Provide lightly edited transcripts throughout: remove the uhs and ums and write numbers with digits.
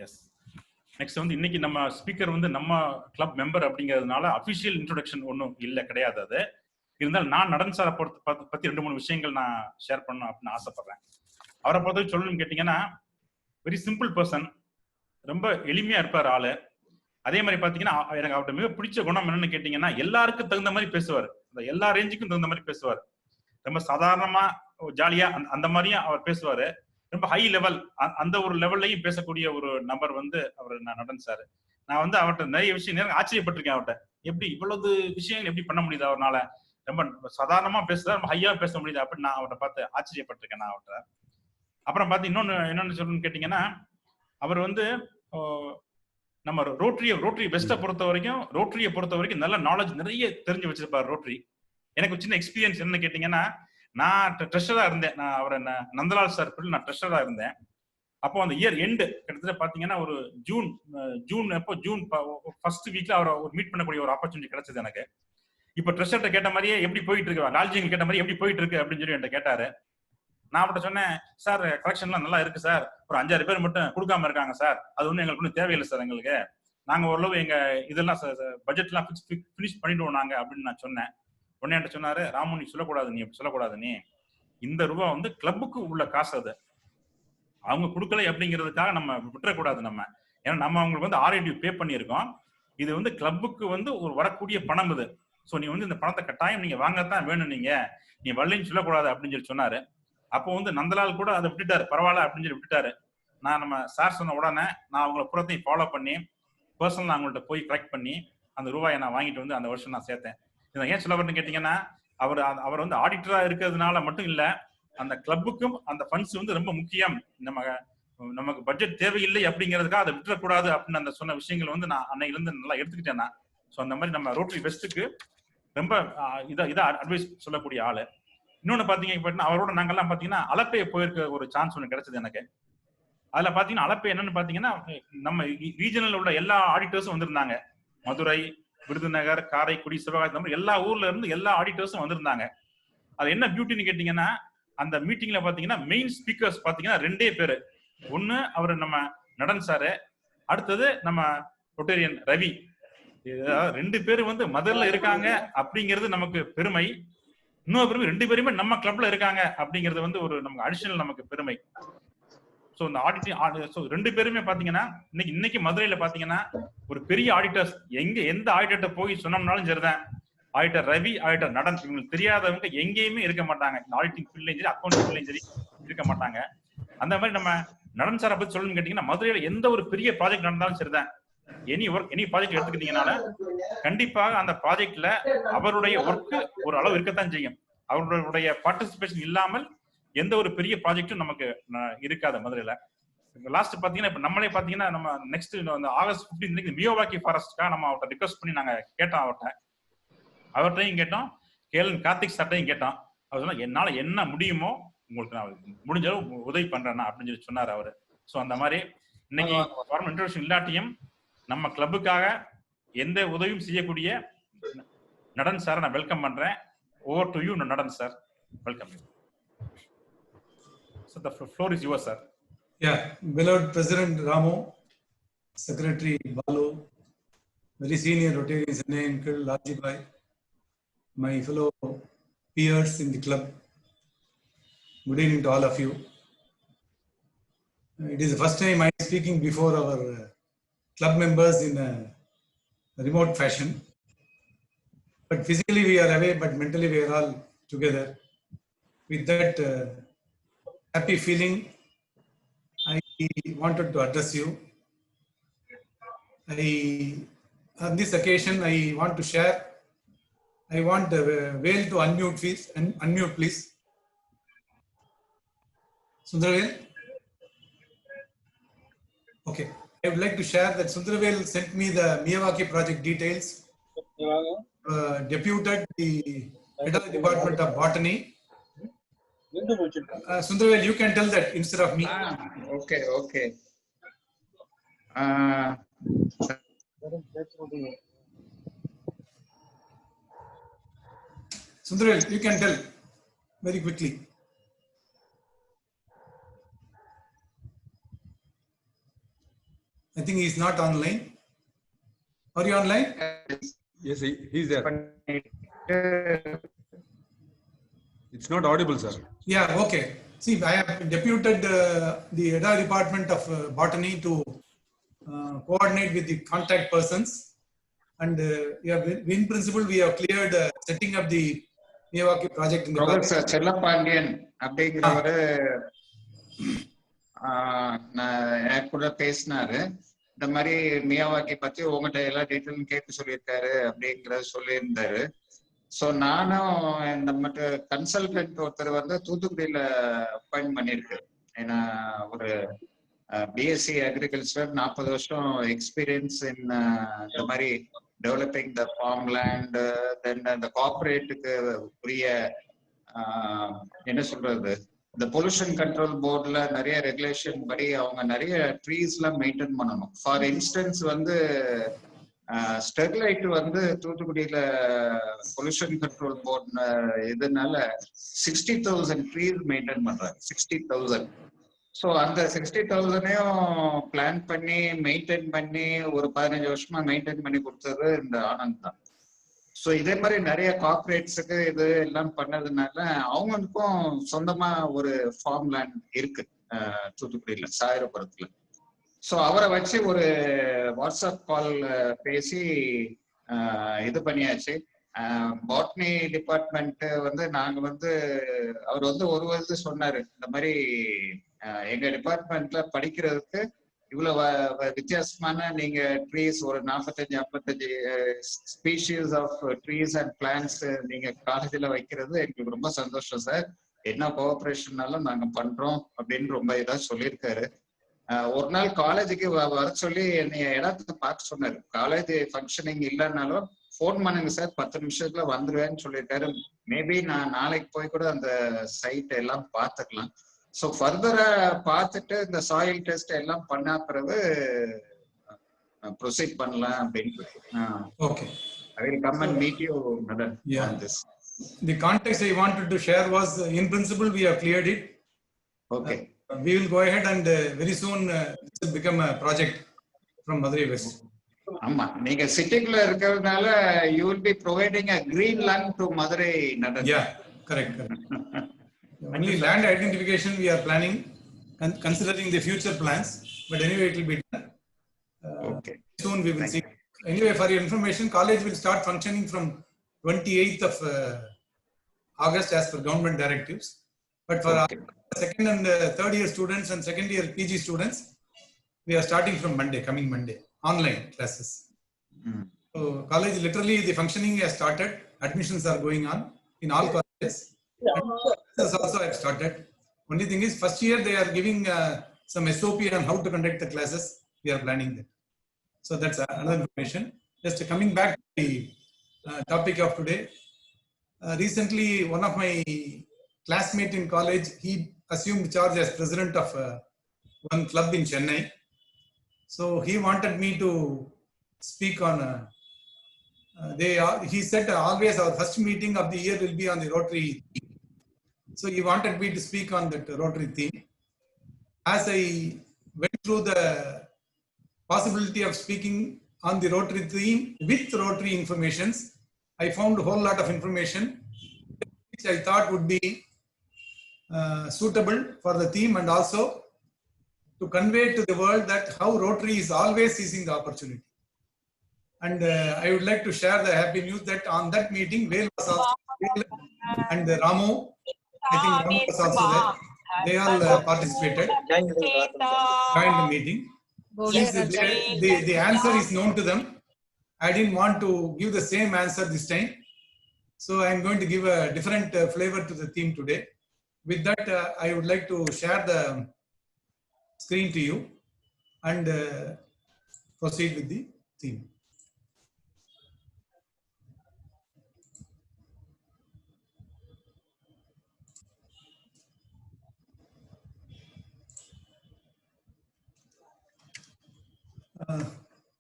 S. Next வந்து இன்னைக்கு நம்ம ஸ்பீக்கர் வந்து நம்ம கிளப் மெம்பர் அப்படிங்கிறதுனால அபிஷியல் இன்ட்ரோடக்ஷன் ஒன்றும் இல்லை, கிடையாது. அது இருந்தாலும் நான் நடன் சாரை பத்தி 2-3 விஷயங்கள் நான் ஷேர் பண்ணணும் அப்படின்னு ஆசைப்படுறேன். அவரை பொறுத்தவரை சொல்லணும்னு கேட்டீங்கன்னா, வெரி சிம்பிள் பர்சன், ரொம்ப எளிமையா இருப்பார் ஆளு. அதே மாதிரி பாத்தீங்கன்னா எனக்கு அவர்கிட்ட மிக பிடிச்ச குணம் என்னன்னு கேட்டீங்கன்னா, எல்லாருக்கும் தகுந்த மாதிரி பேசுவார். எல்லா ரேஞ்சுக்கும் தகுந்த மாதிரி பேசுவார். ரொம்ப சாதாரணமா ஜாலியா அந்த மாதிரியும் அவர் பேசுவாரு. ரொம்ப ஹை லெவல், அந்த ஒரு லெவல்லையும் பேசக்கூடிய ஒரு நபர் வந்து அவர் நடன் சார். நான் வந்து அவர்கிட்ட நிறைய விஷயம் ஆச்சரியப்பட்டிருக்கேன். அவர்கிட்ட எப்படி இவ்வளவு விஷயங்கள் எப்படி பண்ண முடியுது அவரால், ரொம்ப சாதாரணமா பேசுறா, ரொம்ப ஹையா பேச முடியுது அப்படின்னு நான் அவர்கிட்ட பார்த்து ஆச்சரியப்பட்டிருக்கேன் நான் அவர்கிட்ட. அப்புறம் பார்த்து என்னன்னு சொல்லணும்னு கேட்டீங்கன்னா, அவர் வந்து நம்ம ரோட்டரி பெஸ்ட்டை பொறுத்த வரைக்கும் நல்ல நாலேஜ் நிறைய தெரிஞ்சு வச்சிருப்பார் ரோட்டரி. எனக்கு சின்ன எக்ஸ்பீரியன்ஸ் என்னன்னு கேட்டீங்கன்னா, நான் ட்ரெஷரா இருந்தேன். நான் அவரை நந்தலால் சார் நான் ட்ரெஷரா இருந்தேன். அப்போ அந்த இயர் எண்டு கிட்டத்தட்ட பாத்தீங்கன்னா ஒரு ஜூன் ஃபர்ஸ்ட் வீக்ல அவரை ஒரு மீட் பண்ணக்கூடிய ஒரு ஆப்பர்ச்சுனிட்டி கிடைச்சது எனக்கு. இப்ப ட்ரெஷர்ட்ட கேட்ட மாதிரியே எப்படி போயிட்டு இருக்கு, லால்ஜிங்க கேட்ட மாதிரி எப்படி போயிட்டு இருக்கு அப்படின்னு சொல்லி என்கிட்ட கேட்டாரு. நான் அவர்கிட்ட சொன்னேன், சார் கலெக்ஷன்லாம் நல்லா இருக்கு சார், ஒரு 5-6 பேர் மட்டும் கொடுக்காம இருக்காங்க சார், அது ஒன்றும் எங்களுக்கு ஒன்றும் தேவையில்லை சார், எங்களுக்கு நாங்க ஓரளவு எங்க இதெல்லாம் பட்ஜெட்லாம் ஃபினிஷ் பண்ணிடுவோம் நாங்க அப்படின்னு நான் சொன்னேன். உடனே என்கிட்ட சொன்னாரு, ராமு நீ சொல்லக்கூடாது, நீ அப்படி சொல்லக்கூடாது, நீ இந்த ரூபா வந்து கிளப்புக்கு உள்ள காசு, அது அவங்க கொடுக்கல அப்படிங்கிறதுக்காக நம்ம விட்டுறக்கூடாது நம்ம. ஏன்னா நம்ம அவங்களுக்கு வந்து ஆர்ஐடி பே பண்ணியிருக்கோம், இது வந்து கிளப்புக்கு வந்து ஒரு வரக்கூடிய பணம் இது. ஸோ நீ வந்து இந்த பணத்தை கட்டாயம் நீங்க வாங்கத்தான் வேணும், நீ வரலன்னு சொல்லக்கூடாது அப்படின்னு சொல்லி சொன்னாரு. அப்போ வந்து நந்தலால் கூட அதை விட்டுட்டாரு, பரவாயில்ல அப்படின்னு சொல்லி விட்டுட்டாரு. நான் நம்ம சார் சொன்ன உடனே நான் அவங்கள புறத்தையும் ஃபாலோ பண்ணி பர்சனல் அவங்கள்ட்ட போய் கலெக்ட் பண்ணி அந்த ரூபாயை நான் வாங்கிட்டு வந்து அந்த வருஷம் நான் சேர்த்தேன். இதை ஏன் சொல்ல வரேன்னு கேட்டீங்கன்னா, அவர் வந்து ஆடிட்டரா இருக்கிறதுனால மட்டும் இல்ல, அந்த கிளப்புக்கும் அந்த ஃபண்ட்ஸ் வந்து ரொம்ப முக்கியம், நமக்கு பட்ஜெட் தேவையில்லை அப்படிங்கிறதுக்காக அதை விட்டுறக்கூடாது அப்படின்னு அந்த சொன்ன விஷயங்கள் வந்து நான் அன்னையில இருந்து நல்லா எடுத்துக்கிட்டேன் நான். ஸோ அந்த மாதிரி நம்ம ரோட்டரி பெஸ்ட்டுக்கு ரொம்ப இதை அட்வைஸ் சொல்லக்கூடிய ஆளு. இன்னொன்னு பாத்தீங்கன்னா, அவரோட நாங்கெல்லாம் பாத்தீங்கன்னா அலப்பையை போயிருக்க ஒரு சான்ஸ் ஒன்று கிடைச்சது எனக்கு. அதுல பாத்தீங்கன்னா அலப்பை என்னன்னு பாத்தீங்கன்னா, நம்ம ரீஜனல் உள்ள எல்லா ஆடிட்டர்ஸும் வந்திருந்தாங்க. மதுரை, விருதுநகர், காரைக்குடி, சிவகாசி, நம்ம எல்லா ஊர்ல இருந்து எல்லா ஆடிட்டர்ஸும் வந்திருந்தாங்க. அது என்ன பியூட்டின்னு கேட்டீங்கன்னா, அந்த மீட்டிங்ல பாத்தீங்கன்னா மெயின் ஸ்பீக்கர்ஸ் பாத்தீங்கன்னா 2 பேரு. ஒண்ணு அவரு நம்ம நடன் சாரு, அடுத்தது நம்ம ரொட்டேரியன் ரவி. 2 பேரும் வந்து மதுரையில இருக்காங்க அப்படிங்கிறது நமக்கு பெருமை. இன்னொரு பெருமை, 2 பேருமே நம்ம கிளப்ல இருக்காங்க அப்படிங்கிறது வந்து ஒரு நமக்கு அடிஷனல் நமக்கு பெருமை. ஸோ இந்த ஆடிட்டிங் 2 பேருமே பாத்தீங்கன்னா இன்னைக்கு மதுரையில பாத்தீங்கன்னா ஒரு பெரிய ஆடிட்டர்ஸ், எந்த ஆடிட்டர்கிட்ட போய் சொன்னோம்னாலும் சரிதான், ஆடிட்டர் ரவி, ஆடிட்டர் நடன், இவங்களுக்கு தெரியாதவங்க எங்கேயுமே இருக்க மாட்டாங்க. ஆடிட்டிங் ஃபீல்ட்லயும் சரி, அக்கௌண்ட் ஃபீல்ட்லயும் சரி இருக்க மாட்டாங்க. அந்த மாதிரி நம்ம நடன் சாரை பத்தி சொல்லணும்னு கேட்டீங்கன்னா, மதுரையில எந்த ஒரு பெரிய ப்ராஜெக்ட் நடந்தாலும் சரிதான், எனி ப்ராஜெக்ட் எடுத்துக்கிட்டீங்கனால கண்டிப்பாக அந்த ப்ராஜெக்ட்ல அவருடைய ஒர்க் ஒரு அளவு இருக்கத்தான் செய்யும். அவருடைய பார்ட்டிசிபேஷன் இல்லாமல் எந்த ஒரு பெரிய ப்ராஜெக்டும் நமக்கு இருக்காது மதுரையில. லாஸ்ட் பாத்தீங்கன்னா, இப்ப நம்மளே பாத்தீங்கன்னா, நம்ம நெக்ஸ்ட் ஆகஸ்ட் 15 மியோவாக்கி ஃபாரஸ்ட்காக நம்ம அவர்கிட்ட ரிக்வஸ்ட் பண்ணி நாங்க கேட்டோம். அவர்கிட்டையும் கேட்டோம், கேலன் கார்த்திக் சட்டையும் கேட்டோம். அவர் சொன்னா, என்னால என்ன முடியுமோ உங்களுக்கு நான் முடிஞ்ச அளவு உதவி பண்றேன்னா அப்படின்னு சொல்லி சொன்னார் அவரு. ஸோ அந்த மாதிரி இன்னைக்கு ஃபார்மல் இன்ட்ரோடக்ஷன் இல்லாட்டியும் நம்ம கிளப்புக்காக எந்த உதவியும் செய்யக்கூடிய நடன் சார் நான் வெல்கம் பண்றேன். Over to you Natan sir, welcome. So the floor is yours, sir. Yeah, beloved President Ramu, Secretary Balu, very senior Rotarians Uncle Laji Bhai, my fellow peers in the club, good evening to all of you. It is the first time I am speaking before our club members in a remote fashion. But physically we are away, but mentally we are all together. With that happy feeling, I wanted to address you. On this occasion, I want to share. I want Vale to unmute please. Sundarvel? Okay. I would like to share that Sundarvel sent me the Miyawaki project details. Deputed the head of the Department of Botany. Sundarvel, you can tell that instead of me. Okay. Sundarvel, you can tell very quickly. I think he's not online. Are you online? Yes, he's there. It's not audible, sir. Yeah, okay. See, I have deputed the EDA department of botany to coordinate with the contact persons. And yeah, in principle, we have cleared setting up the Miyawaki project in the Professor Chellapandian அப்படிங்கிறவரு நான் கூட பேசினாரு. இந்த மாதிரி Miyawaki பத்தி உங்ககிட்ட எல்லா டீட்டெயிலும் கேட்க சொல்லியிருக்காரு அப்படிங்கிறத சொல்லியிருந்தாரு. ஸோ நானும் இந்த மட்டும் கன்சல்டன்ட் ஒருத்தர் வந்து தூத்துக்குடியில அப்பாயின்ட் பண்ணிருக்கு. ஏன்னா ஒரு பிஎஸ்சி அக்ரிகல்ச்சர் 40 வருஷம் எக்ஸ்பீரியன்ஸ் இன் இந்த மாதிரி டெவலப்பிங் த ஃபார்ம் லேண்ட், தென் இந்த கார்பரேட்டுக்கு உரிய என்ன சொல்றது, இந்த பொல்யூஷன் கண்ட்ரோல் போர்ட்ல நிறைய ரெகுலேஷன் படி அவங்க நிறைய ட்ரீஸ் எல்லாம் மெயின்டைன் பண்ணணும். ஃபார் இன்ஸ்டன்ஸ் வந்து ஸ்டெர்லைட் வந்து தூத்துக்குடியில பொல்யூஷன் கண்ட்ரோல் போர்டு இதனால 60,000 ட்ரீஸ் மெயின்டைன் பண்றாங்க. 60,000. ஸோ அந்த 60,000ஐயும் பிளான் பண்ணி மெயின்டைன் பண்ணி ஒரு 15 வருஷமா மெயின்டைன் பண்ணி கொடுத்தது இந்த ஆனந்த் தான். ஸோ இதே மாதிரி நிறைய கார்பரேட்ஸுக்கு இது எல்லாம் பண்ணதுனால அவங்களுக்கும் சொந்தமா ஒரு ஃபார்ம் லேண்ட் இருக்கு தூத்துக்குடியில சாயிரபுரத்துல. ஸோ அவரை வச்சு ஒரு வாட்ஸ்அப் கால் பேசி இது பண்ணியாச்சு. பாட்னி டிபார்ட்மெண்ட் வந்து நாங்க வந்து அவர் வந்து ஒரு வருஷம் சொன்னாரு, இந்த மாதிரி எங்க டிபார்ட்மெண்ட்ல படிக்கிறதுக்கு இவ்வளவு வித்தியாசமான நீங்க ட்ரீஸ் ஒரு 45-55 species of trees and plants நீங்க காலேஜ்ல வைக்கிறது எங்களுக்கு ரொம்ப சந்தோஷம் சார், என்ன கோஆபரேஷன்னாலும் நாங்க பண்றோம் அப்படின்னு ரொம்ப இதா சொல்லியிருக்காரு. ஒரு நாள் காலேஜுக்கு வர சொல்லி என்னைய இடத்துக்கு பார்க்க சொன்னாரு. காலேஜ் ஃபங்க்ஷனிங் இல்லைன்னாலும் ஃபோன் பண்ணுங்க சார், 10 நிமிஷத்துல வந்துருவேன்னு சொல்லியிருக்காரு. மேபி நான் நாளைக்கு போய் கூட அந்த சைட் எல்லாம் பார்த்துக்கலாம். ஸோ ஃபர்தரா பார்த்துட்டு இந்த சாயில் டெஸ்ட் எல்லாம் பண்ண பிறகு ப்ரொசீட் பண்ணலாம் அப்படின்னு. Okay. I will come and meet you, Madan, on this. The context I wanted to share was, in principle, we have cleared it. Okay. We will go ahead and very soon this will become a project from Madurai West. ஆமா, நீங்க சிட்டிக்குள்ள இருக்கிறதுனால you will be providing a green land to Madurai, Nadan. Yeah, correct. Only land identification we are planning, considering the future plans. But anyway, it will be done. Okay. Soon we will see. Anyway, for your information, college will start functioning from 28th of August as per government directives. But for our second and third year students and second year PG students, we are starting from Monday, coming Monday, online classes. So college literally the functioning has started. Admissions are going on in all colleges. Classes also have started. Only thing is, first year they are giving some SOP on how to conduct the classes. We are planning that. So that's another information. Just coming back to the topic of today. Recently, one of my classmates in college, he assumed charge as president of one club in Chennai. So he wanted me to speak on. He said always our first meeting of the year will be on the Rotary theme. So he wanted me to speak on that Rotary theme. As I went through the possibility of speaking on the Rotary theme with Rotary informations, I found a whole lot of information which I thought would be suitable for the theme, and also to convey to the world that how Rotary is always seizing the opportunity. And I would like to share the happy news that on that meeting, Vel was also there, and Ramu, I think Ramu was also there. They all participated, joined the meeting. Since the answer is known to them, I didn't want to give the same answer this time. So I'm going to give a different flavor to the theme today. With that, I would like to share the screen to you and proceed with the theme.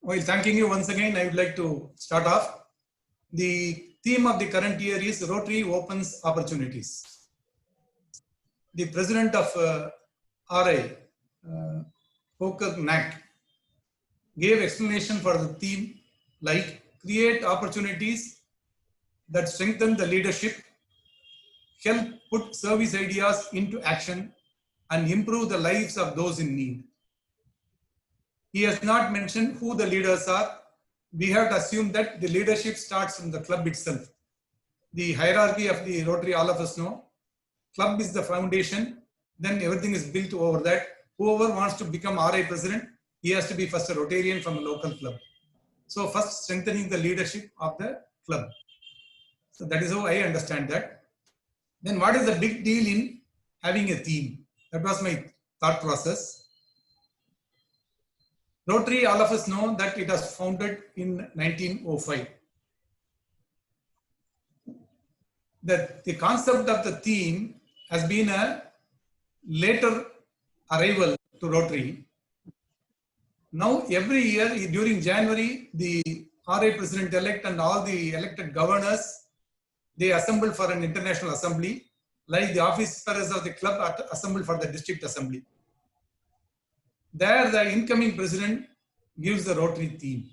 While thanking you once again, I would like to start off. The theme of the current year is Rotary Opens Opportunities. The president of RI, Hokak Nak, gave explanation for the theme like create opportunities that strengthen the leadership, help put service ideas into action, and improve the lives of those in need. He has not mentioned who the leaders are. We have to assume that the leadership starts from the club itself. The hierarchy of the Rotary, all of us know, club is the foundation, then everything is built over that. Whoever wants to become RI president, he has to be first a Rotarian from a local club. So first strengthening the leadership of the club. So that is how I understand that. Then what is the big deal in having a theme? That was my thought process. Rotary, all of us know that it was founded in 1905. The concept of the theme has been a later arrival to Rotary. Now every year during January, the RI president-elect and all the elected governors, they assemble for an international assembly, like the officers of the club assemble for the district assembly. There the incoming president gives the Rotary theme.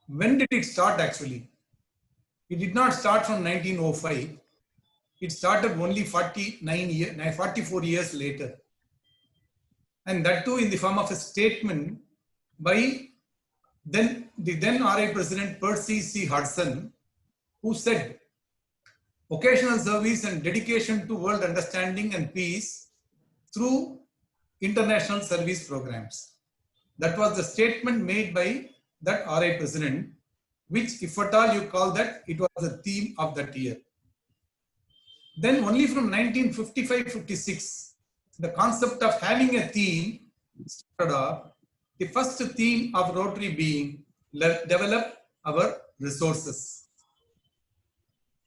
When did it start actually? It did not start from 1905. It started only 44 years later. And that too in the form of a statement by the then RI president Percy C. Hudson, who said, occasional service and dedication to world understanding and peace through international service programs. That was the statement made by that RI president, which if at all you call that, it was the theme of that year. Then only from 1955-56, the concept of having a theme started off, the first theme of Rotary being develop our resources.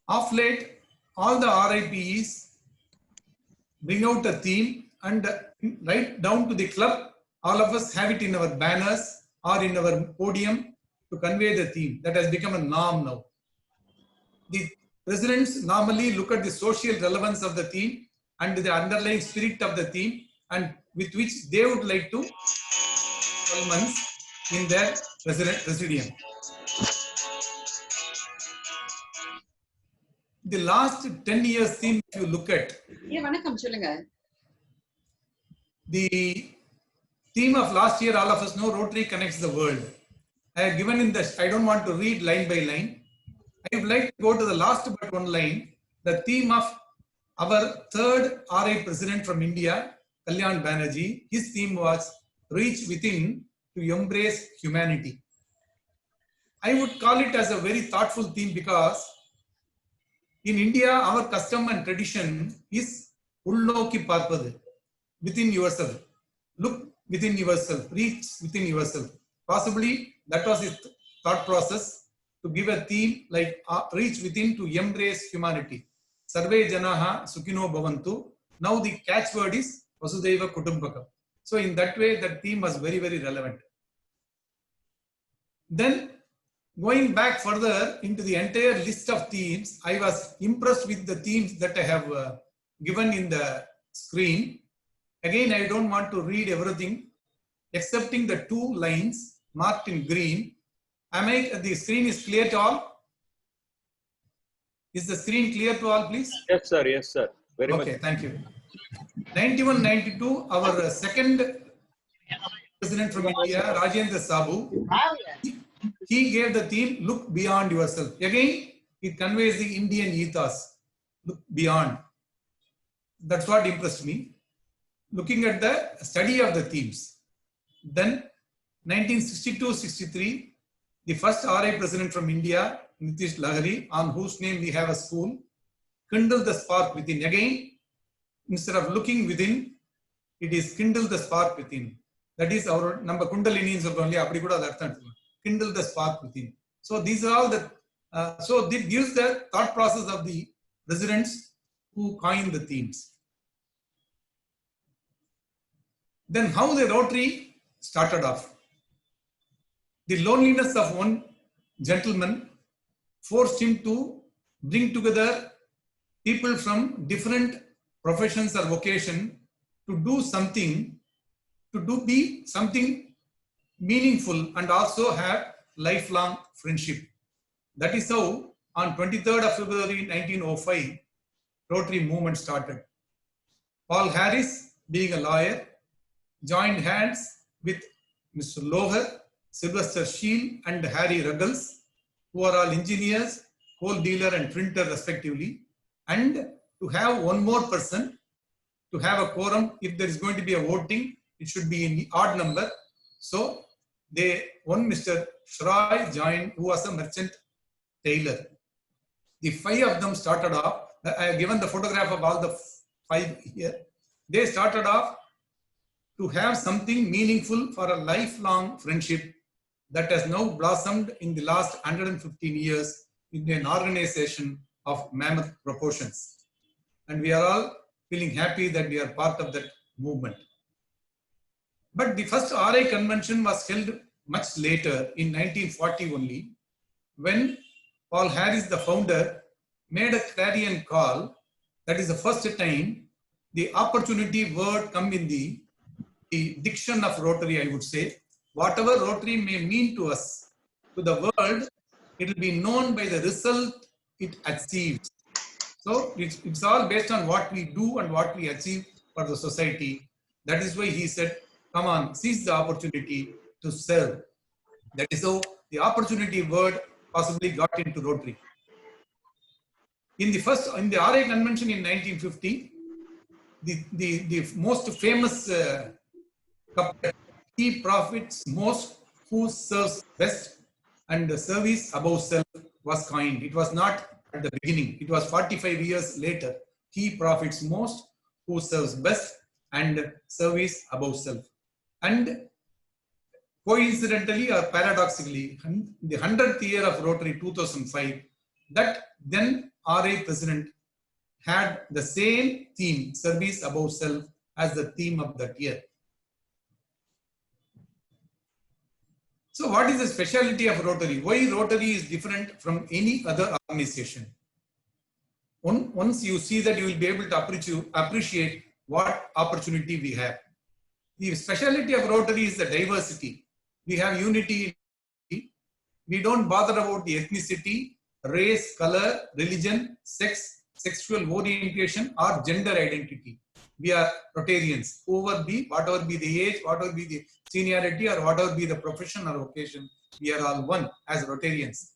Of late, all the RIPEs bring out a theme and right down to the club, all of us have it in our banners or in our podium to convey the theme. That has become a norm now. The presidents normally look at the social relevance of the theme and the underlying spirit of the theme, and with which they would like to 12 months in their presidium. The last 10 years theme, if you look at, the theme of last year, all of us know, Rotary connects the world. I have given in this, I don't want to read line by line. I would like to go to the last but one line, the theme of our third RI president from India, Kalyan Banerjee. His theme was reach within to embrace humanity. I would call it as a very thoughtful theme because in India, our custom and tradition is ulnoki parpadu, within yourself. Look within yourself, reach within yourself. Possibly that was his thought process to give a theme like reach within to embrace humanity. Sarve Janaha Sukhino Bhavantu. Now the catchword is Vasudhaiva Kutumbakam. So in that way, that theme was very, very relevant. Then going back further into the entire list of themes, I was impressed with the themes that I have given in the screen. Again, I don't want to read everything, excepting the two lines marked in green. The screen is clear to all? Is the screen clear to all, please? Yes, sir. Yes, sir. Very much. Okay, thank you. 91-92, our second president from India, Rajendra Sabu, he gave the theme, look beyond yourself. Again, it conveys the Indian ethos, look beyond. That's what impressed me. Looking at the study of the themes. Then 1962-63, the first RI president from India, Nitish Lahiri, on whose name we have a school, kindle the spark within. Again, instead of looking within, it is kindle the spark within. That is our number Kundalini in kindle the spark within. So these are all the, so this gives the thought process of the presidents who coined the themes. Then how the Rotary started off. The loneliness of one gentleman forced him to bring together people from different professions or vocation to do something, be something meaningful and also have lifelong friendship. That is how on 23rd of February 1905, Rotary movement started. Paul Harris, being a lawyer, joined hands with Mr. Loher, Sylvester Shield, and Harry Ruggles, who are all engineers, coal dealer, and printer respectively, and to have one more person to have a quorum. If there is going to be a voting, it should be in the odd number. So one Mr. Shroy joined, who was a merchant tailor. The five of them started off. I have given the photograph of all the five here. They started off to have something meaningful for a lifelong friendship that has now blossomed in the last 115 years into an organization of mammoth proportions. And we are all feeling happy that we are part of that movement. But the first RI convention was held much later in 1940 only, when Paul Harris, the founder, made a clarion call. That is the first time the opportunity word come in the diction of Rotary, I would say. Whatever Rotary may mean to us, to the world, it will be known by the result it achieves. So it's all based on what we do and what we achieve for the society. That is why he said, come on, seize the opportunity to serve. That is how the opportunity word possibly got into Rotary. In the RI convention in 1950, the most famous he profits most who serves best, and the service above self was coined. It was not at the beginning. It was 45 years later. He profits most who serves best, and service above self. And coincidentally or paradoxically, the 100th year of Rotary 2005, that then RA president had the same theme, service above self, as the theme of that year. So what is the speciality of Rotary? Why Rotary is different from any other organization? Once you see that, you will be able to appreciate what opportunity we have. The speciality of Rotary is the diversity. We have unity. We don't bother about the ethnicity, race, color, religion, sex, sexual orientation, or gender identity. We are Rotarians. Whatever be the age, whatever be the seniority, or whatever be the profession or vocation, we are all one as Rotarians.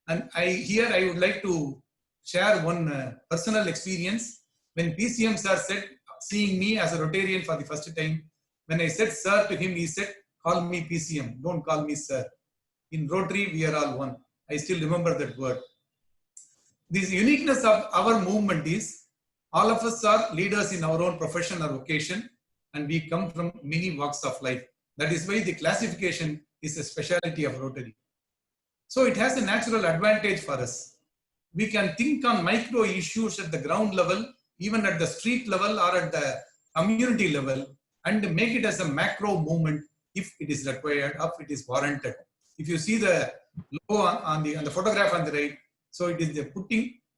And I would like to share one personal experience. When PCM sir said, seeing me as a Rotarian for the first time, when I said sir to him, he said, call me PCM, don't call me sir. In Rotary, we are all one. I still remember that word. This uniqueness of our movement is, all of us are leaders in our own profession or vocation, and we come from many walks of life. That is why the classification is a specialty of Rotary. So it has a natural advantage for us. We can think on micro issues at the ground level, even at the street level or at the community level, and make it as a macro movement if it is required, or if it is warranted. If you see the logo on the photograph on the right, so it is the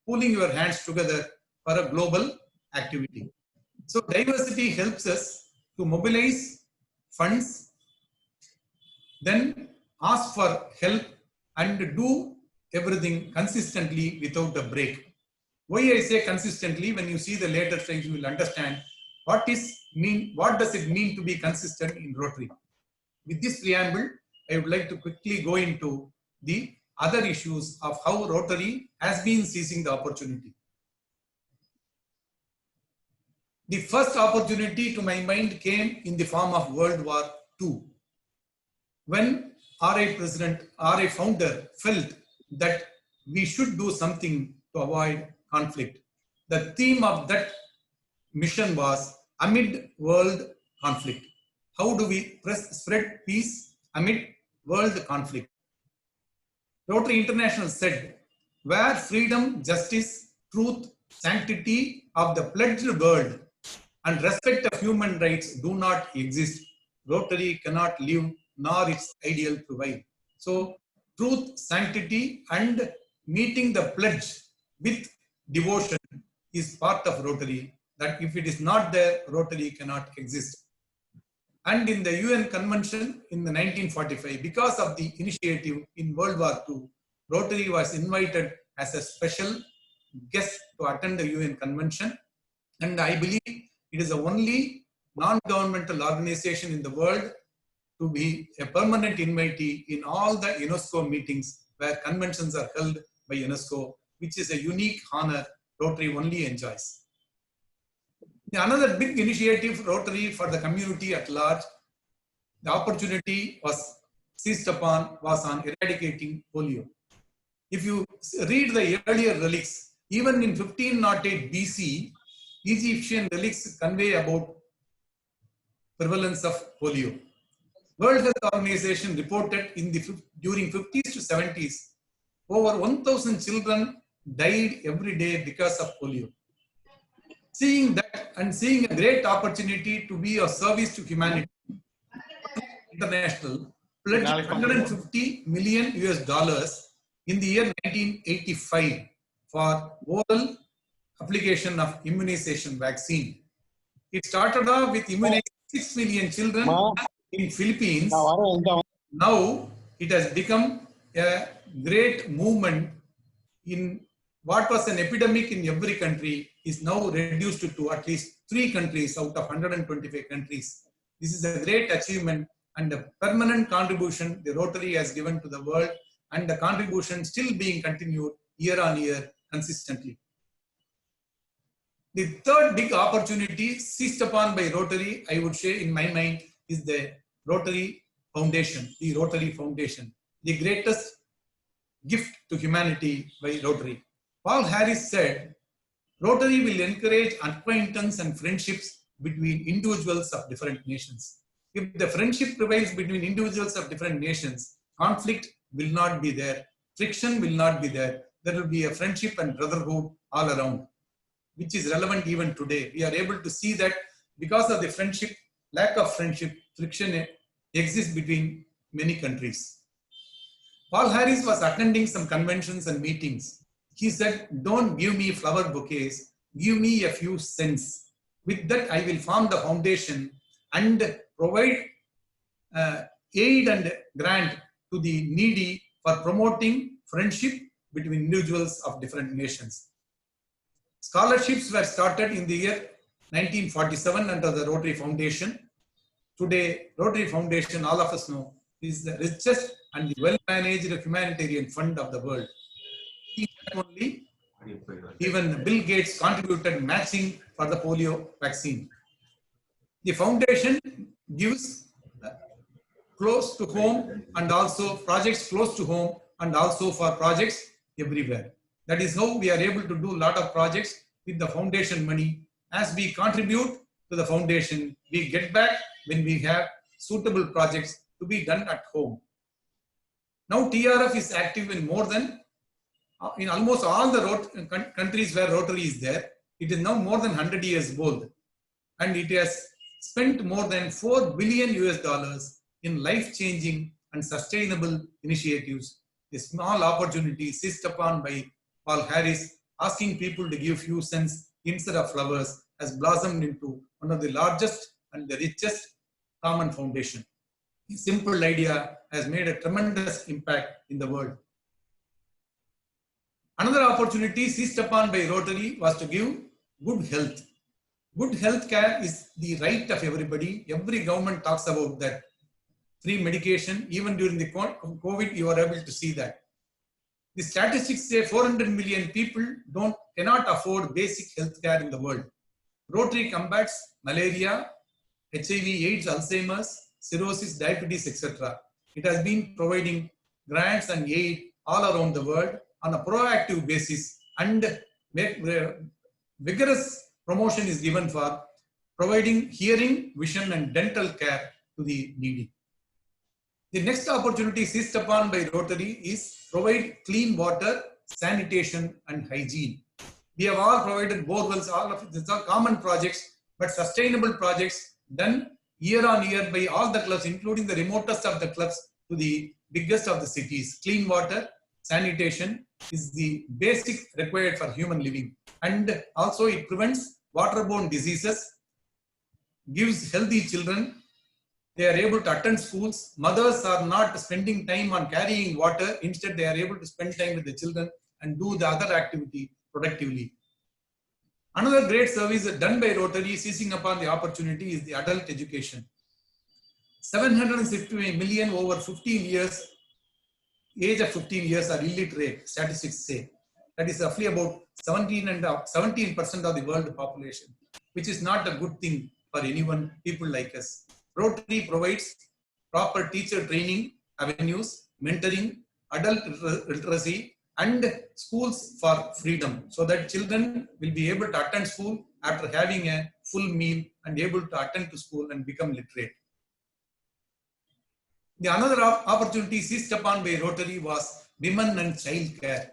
pulling your hands together for a global activity. So diversity helps us to mobilize funds, then ask for help, and do everything consistently without a break. Why I say consistently? When you see the later slides, you will understand what does it mean to be consistent in Rotary. With this preamble, I would like to quickly go into the other issues of how Rotary has been seizing the opportunity. The first opportunity to my mind came in the form of World War II, when RA founder felt that we should do something to avoid conflict. The theme of that mission was amid world conflict. How do we spread peace amid world conflict? Rotary International said, where freedom, justice, truth, sanctity of the pledged world and respect of human rights do not exist, Rotary cannot live, nor its ideal prevail. So, truth, sanctity, and meeting the pledge with devotion is part of Rotary. That if it is not there, Rotary cannot exist. and in the UN Convention in the 1945. Because of the initiative in World War II, Rotary was invited as a special guest to attend the UN Convention. And I believe it is the only non-governmental organization in the world to be a permanent invitee in all the UNESCO meetings where conventions are held by UNESCO, which is a unique honor Rotary only enjoys. Another big initiative Rotary for the community at large, the opportunity was seized upon was on eradicating polio. If you read the earlier relics, even in 1508 BC, Egyptian relics convey about prevalence of polio. World Health Organization reported during 50s to 70s, over 1,000 children died every day because of polio. Seeing that and seeing a great opportunity to be of service to humanity, International pledged $150 million in the year 1985 for oral application of immunization vaccine. It started off with immunizing 6 million children in Philippines. Now it has become a great movement in what was an epidemic in every country is now reduced to at least 3 countries out of 125 countries. This is a great achievement and a permanent contribution the Rotary has given to the world, and the contribution still being continued year on year consistently. The third big opportunity seized upon by Rotary, I would say in my mind, is the Rotary Foundation, the Rotary Foundation, the greatest gift to humanity by Rotary. Paul Harris said, Rotary will encourage acquaintance and friendships between individuals of different nations. If the friendship prevails between individuals of different nations, conflict will not be there, friction will not be there. There will be a friendship and brotherhood all around, which is relevant even today. We are able to see that because of the friendship, lack of friendship, friction exists between many countries. Paul Harris was attending some conventions and meetings. He said, don't give me flower bouquets, give me a few cents. With that, I will form the foundation and provide aid and grant to the needy for promoting friendship between individuals of different nations. Scholarships were started in the year 1947 under the Rotary Foundation. Today, Rotary Foundation, all of us know, is the richest and the well-managed humanitarian fund of the world. Only, even Bill Gates contributed matching for the polio vaccine. The foundation gives close to home and also projects close to home and also for projects everywhere. That is how we are able to do a lot of projects with the foundation money. As we contribute to the foundation, we get back when we have suitable projects to be done at home. Now TRF is active in in almost all the countries where Rotary is there. It is now more than 100 years old, and it has spent more than $4 billion in life-changing and sustainable initiatives. A small opportunity seized upon by Paul Harris, asking people to give few cents instead of flowers, has blossomed into one of the largest and the richest common foundation. A simple idea has made a tremendous impact in the world. Another opportunity seized upon by Rotary was to give good health. Good health care is the right of everybody. Every government talks about that. Free medication, even during the COVID, you are able to see that. The statistics say 400 million people cannot afford basic health care in the world. Rotary combats malaria, HIV, AIDS, Alzheimer's, cirrhosis, diabetes, etc. It has been providing grants and aid all around the world on a proactive basis, and vigorous promotion is given for providing hearing, vision, and dental care to the needy. The next opportunity seized upon by Rotary is provide clean water, sanitation, and hygiene. We have all provided borewells, all of it. These are common projects, but sustainable projects done year on year by all the clubs, including the remotest of the clubs to the biggest of the cities. Clean water, sanitation is the basic required for human living. And also it prevents waterborne diseases, gives healthy children, They are able to attend schools. Mothers are not spending time on carrying water. Instead, they are able to spend time with the children and do the other activity productively. Another great service done by Rotary, seizing upon the opportunity, is the adult education. 760 million over 15 years, age of 15 years, are illiterate, statistics say. That is roughly about 17% of the world population, which is not a good thing for anyone, people like us. Rotary provides proper teacher training avenues, mentoring, adult literacy, and schools for freedom, so that children will be able to attend school after having a full meal and able to attend to school and become literate. The another opportunity seized upon by Rotary was women and child care.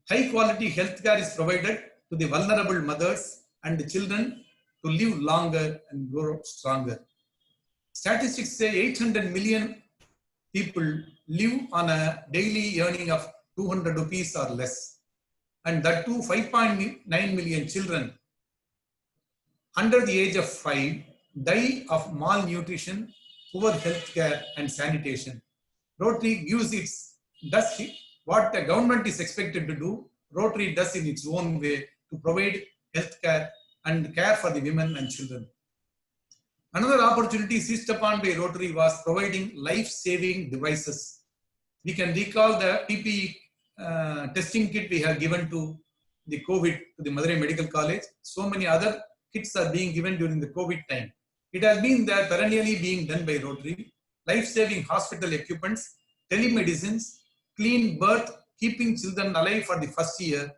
High quality health care is provided to the vulnerable mothers and the children to live longer and grow stronger. Statistics say 800 million people live on a daily earning of 200 rupees or less. And that too, 5.9 million children under the age of 5 die of malnutrition, poor health care and sanitation. Rotary does what the government is expected to do. Rotary does in its own way to provide health care and care for the women and children. Another opportunity seized upon by Rotary was providing life-saving devices. We can recall the PPE testing kit we have given to the COVID, to the Madurai Medical College. So many other kits are being given during the COVID time. It has been there perennially being done by Rotary. Life-saving hospital equipments, telemedicines, clean birth, keeping children alive for the first year,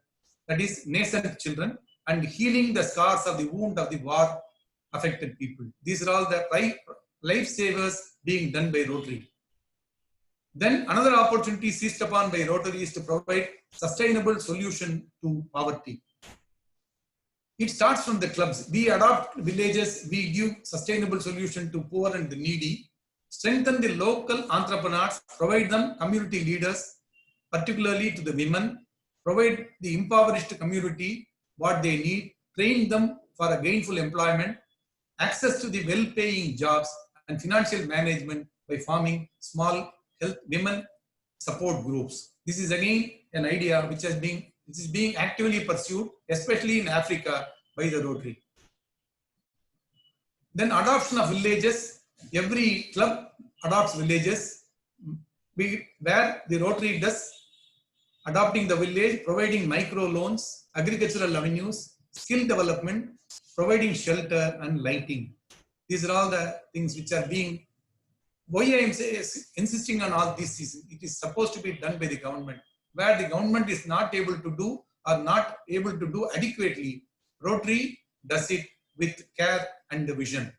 that is nascent children, and healing the scars of the wound of the war affected people. These are all the lifesavers being done by Rotary. Then another opportunity seized upon by Rotary is to provide sustainable solution to poverty. It starts from the clubs. We adopt villages, we give sustainable solution to poor and the needy, strengthen the local entrepreneurs, provide them community leaders, particularly to the women, provide the impoverished community what they need, train them for a gainful employment, access to the well-paying jobs, and financial management by forming small health women support groups. This is again an idea which is being actively pursued, especially in Africa, by the Rotary. Then adoption of villages. Every club adopts villages where the Rotary does adopting the village, providing micro loans, agricultural avenues, skill development, providing shelter and lighting. These are all the things which are being, why I am insisting on all this is it is supposed to be done by the government. Where the government is not able to do or not able to do adequately, Rotary does it with care and vision.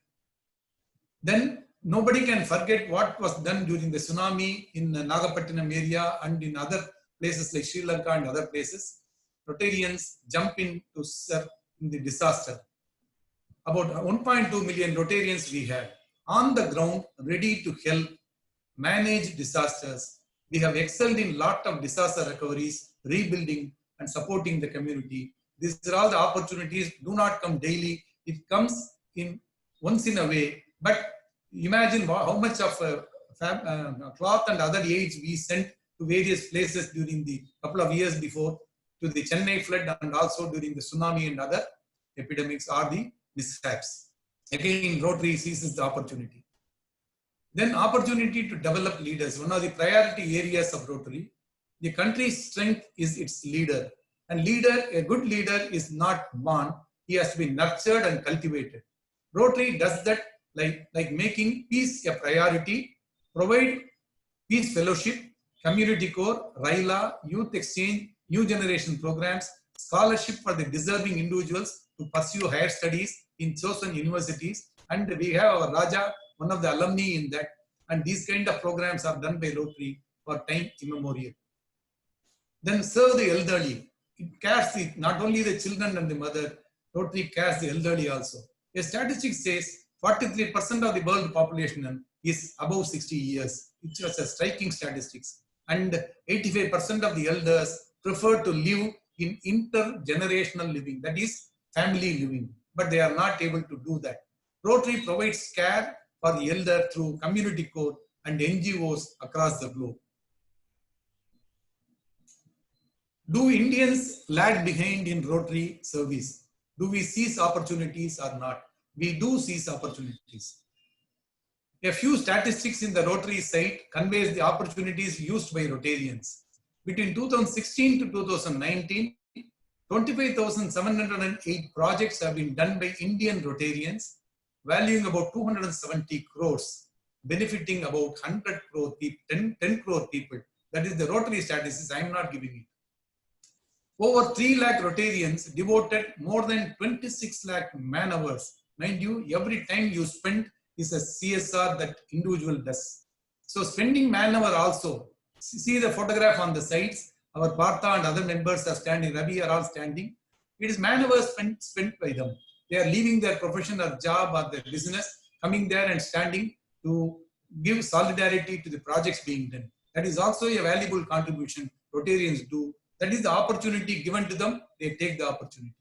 Then nobody can forget what was done during the tsunami in the Nagapattinam area and in other places like Sri Lanka and other places. Rotarians jump in to serve in the disaster. About 1.2 million Rotarians we have on the ground, ready to help manage disasters. We have excelled in lot of disaster recoveries, rebuilding and supporting the community. These are all the opportunities, do not come daily. It comes in once in a way, but imagine how much of cloth and other aids we sent to various places during the couple of years before, to the Chennai flood and also during the tsunami and other epidemics or the mishaps. Again, Rotary seizes the opportunity. Then opportunity to develop leaders. One of the priority areas of Rotary. The country's strength is its leader. And a good leader is not born. He has to be nurtured and cultivated. Rotary does that like making peace a priority, provide peace fellowship, community corps, RILA, youth exchange, new generation programs, scholarship for the deserving individuals to pursue higher studies in chosen universities. And we have our Raja, one of the alumni in that. And these kind of programs are done by Rotary for time immemorial. Then serve the elderly. It cares not only the children and the mother, Rotary cares the elderly also. A statistic says 43% of the world population is above 60 years. It's just a striking statistics. And 85% of the elders prefer to live in intergenerational living, that is family living, but they are not able to do that. Rotary provides care for the elder through community core and NGOs across the globe. Do Indians lag behind in Rotary service? Do we seize opportunities or not? We do seize opportunities. A few statistics in the Rotary site conveys the opportunities used by Rotarians. Between 2016 to 2019, 25,708 projects have been done by Indian Rotarians, valuing about 270 crores, benefiting about 100 crore people, 10 crore people. That is the Rotary statistics. I am not giving it. Over 3 lakh Rotarians devoted more than 26 lakh man hours. Mind you, every time you spend is a CSR that individual does. So spending man hour also. See the photograph on the sides. Our Partha and other members are standing. Ravi are all standing. It is man hours spent by them. They are leaving their profession or job or their business, coming there and standing to give solidarity to the projects being done. That is also a valuable contribution Rotarians do. That is the opportunity given to them, they take the opportunity.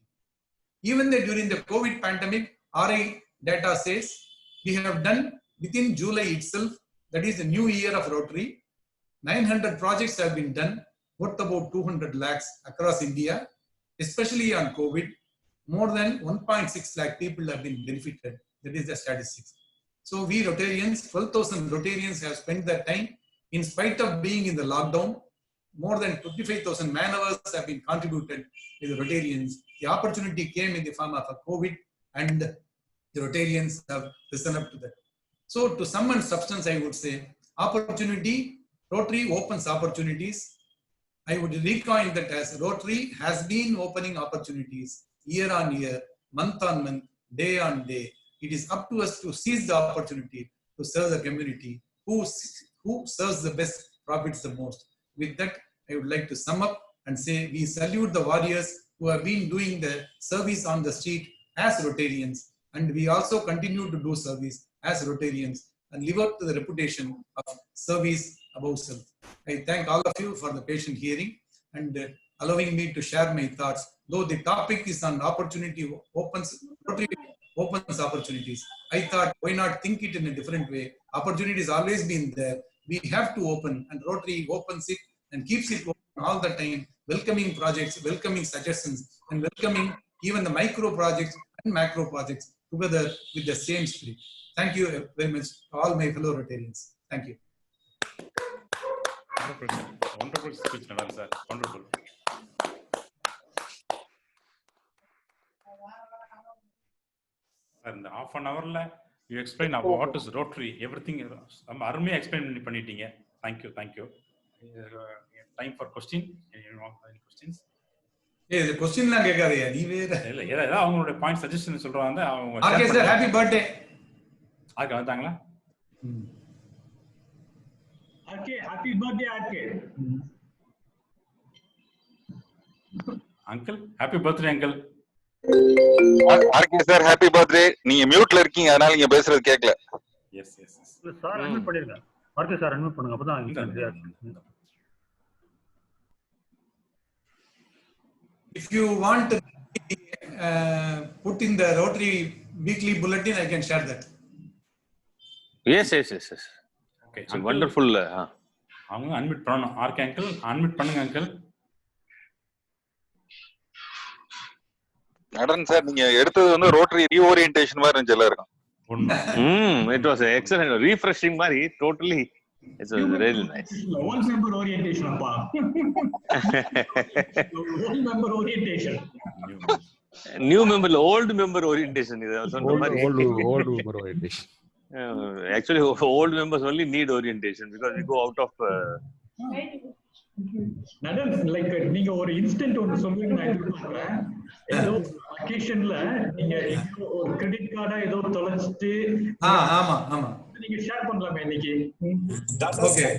Even during the COVID pandemic, RI data says we have done within July itself, that is the new year of Rotary, 900 projects have been done, worth about 200 lakhs across India, especially on COVID. More than 1.6 lakh people have been benefited. That is the statistics. So we Rotarians, 12,000 Rotarians have spent their time in spite of being in the lockdown. More than 25,000 man hours have been contributed by the Rotarians. The opportunity came in the form of a COVID and the Rotarians have risen up to that. So to sum and substance, I would say opportunity, Rotary opens opportunities. I would recoin that as Rotary has been opening opportunities year on year, month on month, day on day. It is up to us to seize the opportunity to serve the community. Who serves the best profits the most. With that, I would like to sum up and say we salute the warriors who have been doing the service on the street as Rotarians, and we also continue to do service as Rotarians and live up to the reputation of service above self. I thank all of you for the patient hearing and allowing me to share my thoughts. Though the topic is on opportunity Rotary opens opportunities, I thought why not think it in a different way. Opportunity has always been there. We have to open, and Rotary opens it and keeps it open all the time, welcoming projects, welcoming suggestions, and welcoming even the micro projects and macro projects together with the same spirit. Thank you very much to all my fellow Rotarians. Thank you. Wonderful speech, Nadal sir. Wonderful. In the half an hour, you explain about what is Rotary, everything. Army explain பண்ணிட்டீங்க. Thank you. Time for question. Any questions? The question la கேட்காதீங்க நீ வேற. இல்ல ஏதாவது அவங்களோட point suggestion சொல்றாங்க அவங்க. Okay sir, happy birthday. ஆக வந்தாங்களா? Okay, happy birthday RK. Uncle, happy birthday uncle. RK sir, happy birthday. நீங்க மியூட்ல இருக்கீங்க அதனால நீங்க பேசுறது கேட்கல. Yes. சார் அன்மியூட் பண்ணிருங்க. RK சார் அன்மியூட் பண்ணுங்க அப்பதான். If you want to put in the Rotary weekly bulletin, I can share that. Yes. Okay. It's wonderful. அவங்க அன்மியூட் பண்ணனும். RK uncle, அன்மியூட் பண்ணுங்க uncle. நடன் சார் நீங்க எடுத்தது வந்து ரோட்டரி ரீஓரியன்டேஷன் மாதிரி இருந்துச்சு எல்லாருக்கும். It was excellent, refreshing மாதிரி totally. It's really nice. Old member orientation appa. Old member orientation. New member, old member orientation. Old member orientation. Actually, old members only need orientation because we go out of. Nadan, like நீங்க ஒரு instant ஒன்னு சொல்லுங்க நான் எதிர்பார்க்கறேன். ஏதோ அகேஷன்ல நீங்க ஒரு credit கார்டா ஏதோ தொலைச்சிட்டு ஆமா நீங்க ஷேர் பண்ணலாமே இன்னைக்கு. Okay,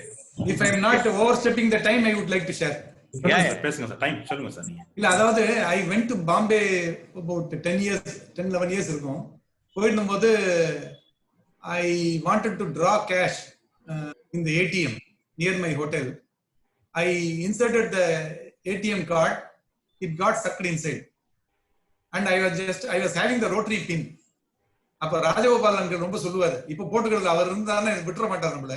if I am not overstepping the time, I would like to share. பேசுங்க சார், டைம் சொல்லுங்க சார் நீங்க. இல்ல அதாவது I went to Bombay about 10-11 years இருக்கும். போயிருந்தபோது I wanted to draw cash in the ATM near my hotel. I inserted the ATM card, it got sucked inside, and I was having the Rotary pin. அப்ப Rajagopal uncle ரொம்ப சொல்லுவாரு, இப்ப போட்டுக்கிறது அவர் இருந்தாருன்னா விட்டுற மாட்டார் நம்மள.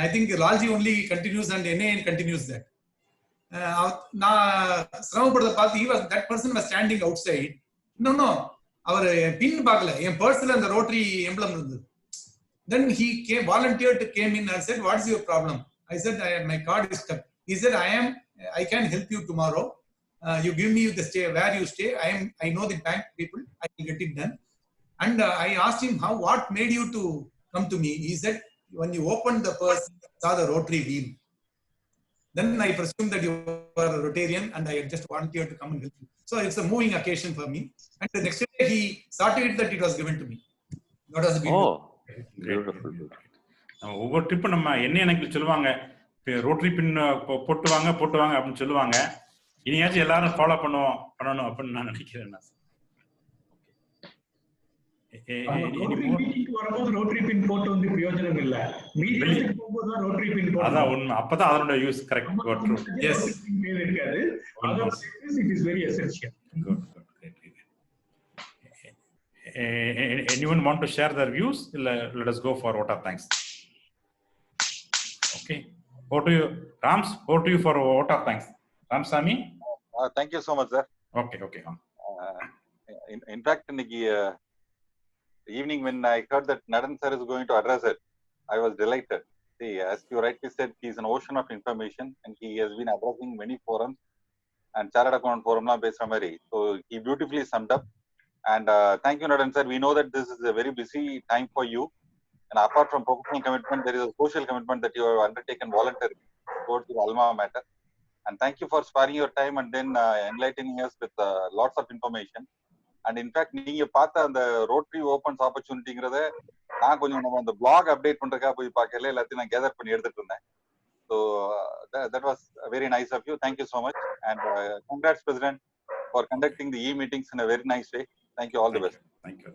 I think Lalji only continues and NAN continues that. நான் சிரமப்படுறத பார்த்து that person was standing outside. இன்னொன்னு அவர் பின் பார்க்கல, என் பர்ஸ்ல அந்த ரோட்டரி எம்பளம் இருந்தது. Then he came in and said, what is your problem? I said, my card is stuck. He said, I can help you tomorrow. You give me the stay, where you stay. I know the bank people. I will get it done. And I asked him, what made you to come to me? He said, when you opened the purse, saw the rotary wheel. Then I presumed that you were a Rotarian and I just wanted you to come and help you. So it's a moving occasion for me. And the next day he started that it was given to me. That was a beautiful. Beautiful. ஒவ்வொரு ட்ரிப்பும் நம்ம என்ன எனக்கு சொல்லுவாங்க, rotary பின் போட்டு வாங்க அப்படின்னு சொல்லுவாங்க. இனியாச்சும் எல்லாரும் ஃபாலோ பண்ணணும் அப்படின்னு நான் நினைக்கிறேன். ரோட்டரி பின் போட்டு வந்து பிரயோஜனம் இல்ல, மீடியாவுக்கு போகும்போது தான் ரோட்டரி பின் போட்டு. அதான் உண்மை. அப்பதான் அதோட யூஸ் கரெக்ட் இருக்காது. அதோட it is very essential. Anyone want to share their views? Let us go for vote of thanks. Okay, over to you, Rams. Over to you for vote of thanks. Ramsamy. Thank you so much, sir. Okay. In fact, in the evening when I heard that Nadan sir is going to address it, I was delighted. See, as you rightly said, he is an ocean of information and he has been addressing many forums and chartered account forum la pesra mari. So he beautifully summed up. And thank you, Nadan sir. We know that this is a very busy time for you. And apart from professional commitment, there is a social commitment that you have undertaken voluntarily towards the alma mater. And thank you for sparing your time and then enlightening us with lots of information. And in fact, நீங்க பார்த்த அந்த rotary opens ஆப்பர்ச்சுனிட்டிங்கிறத நான் கொஞ்சம் நம்ம அந்த black update பண்றதுக்காக போய் பார்க்கல, எல்லாத்தையும் நான் கேதர் பண்ணி எடுத்துட்டு இருந்தேன். So that was very nice of you. Thank you so much. And congrats, President, for conducting the e-meetings in a very nice way. Thank you. All the best. Thank you.